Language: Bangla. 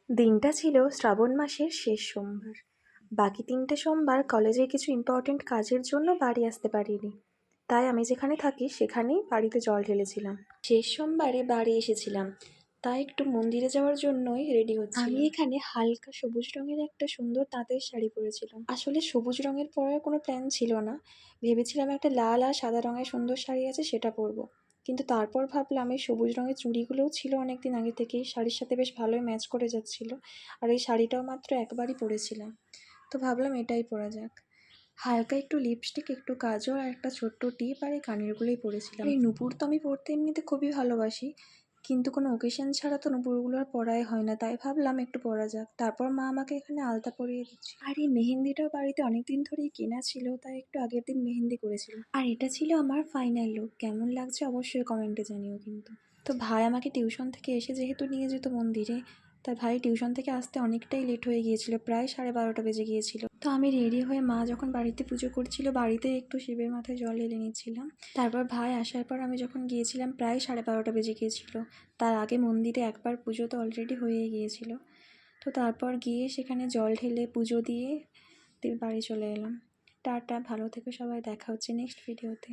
দিনটা ছিল শ্রাবণ মাসের শেষ সোমবার। বাকি ৩টে সোমবার কলেজের কিছু ইম্পর্টেন্ট কাজের জন্য বাড়ি আসতে পারিনি, তাই আমি যেখানে থাকি সেখানেই বাড়িতে জল ঢেলেছিলাম। শেষ সোমবারে বাড়ি এসেছিলাম, তাই একটু মন্দিরে যাওয়ার জন্যই রেডি হচ্ছি। আমি এখানে হালকা সবুজ রঙের একটা সুন্দর তাঁতের শাড়ি পরেছিলাম। আসলে সবুজ রঙের পরার কোনো প্ল্যান ছিল না, ভেবেছিলাম একটা লাল আর সাদা রঙের সুন্দর শাড়ি আছে সেটা পরবো, কিন্তু তারপর ভাবলাম এই সবুজ রঙের চুড়িগুলোও ছিল অনেকদিন আগে থেকেই, শাড়ির সাথে বেশ ভালোই ম্যাচ করে যাচ্ছিল। আর এই শাড়িটাও মাত্র একবারই পরেছিলাম, তো ভাবলাম এটাই পরা যাক। হালকা একটু লিপস্টিক, একটু কাজল আর একটা ছোট্ট টিপ আর এই কানেরগুলোই পরেছিলাম। এই নুপুর তো আমি পরতে এমনিতে খুবই ভালোবাসি, কিন্তু কোনো ওকেশন ছাড়া তো নুপুরগুলো আর পরাই হয় না, তাই ভাবলাম একটু পরা যাক। তারপর মা আমাকে এখানে আলতা পরিয়ে দিচ্ছে। আর এই মেহেন্দিটাও বাড়িতে অনেকদিন ধরেই কেনা ছিল, তাই একটু আগের দিন মেহেন্দি করেছিলাম। আর এটা ছিল আমার ফাইনাল লুক। কেমন লাগছে অবশ্যই কমেন্টে জানিও কিন্তু। তো ভাই আমাকে টিউশন থেকে এসে যেহেতু নিয়ে যেত মন্দিরে, তাই ভাই টিউশন থেকে আসতে অনেকটাই লেট হয়ে গিয়েছিল, প্রায় 12:30 বেজে গিয়েছিল। তো আমি রেডি হয়ে মা যখন বাড়িতে পুজো করছিল, বাড়িতে একটু শিবের মাথায় জল ঢেলে নিচ্ছিলাম। তারপর ভাই আসার পর আমি যখন গিয়েছিলাম প্রায় 12:30 বেজে গিয়েছিল। তার আগে মন্দিরে একবার পুজো তো অলরেডি হয়ে গিয়েছিল। তো তারপর গিয়ে সেখানে জল ঢেলে পুজো দিয়ে বাড়ি চলে এলাম। টাটা, ভালো থেকো সবাই, দেখা হচ্ছে নেক্সট ভিডিওতে।